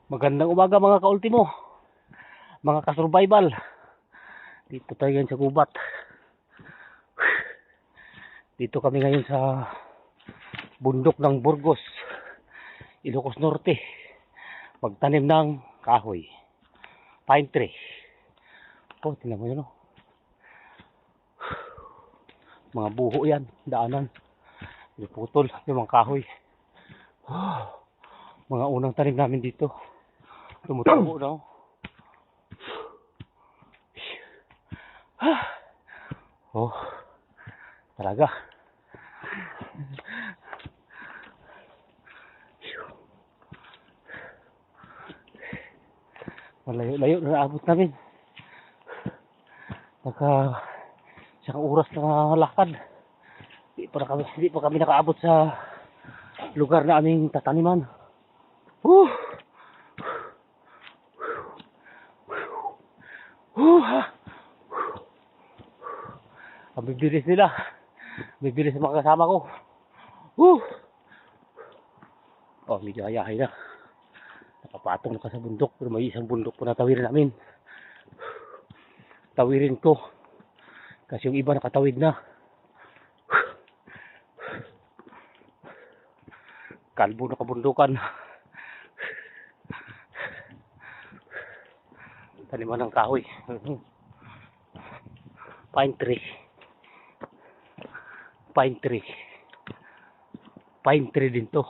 Magandang umaga mga ka-ultimo, mga ka-survival. Dito tayo ngayon sa gubat. Dito kami ngayon sa bundok ng Burgos, Ilocos Norte. Magtanim ng kahoy, pine tree. Oh, tingnan mo yun, oh. Mga buho yan, daanan. Putol yung mga kahoy. Mga unang tanim namin dito. Tumutubo na, oh. Oh, talaga. Malayo-layo na naabot namin. Isang oras na lakad. Hindi pa kami nakaabot sa lugar na aming tataniman. Ang bibilis nila. Bibilis sa mga kasama ko. Oh, medyo hayahay na. Nakapatong na ka sa bundok. Pero may isang bundok po na tawirin namin. Tawirin ko. Kasi yung iba nakatawid na. Kalbo na kabundukan. Taniman ng kahoy. Pine tree. Pine tree. Pine tree din to.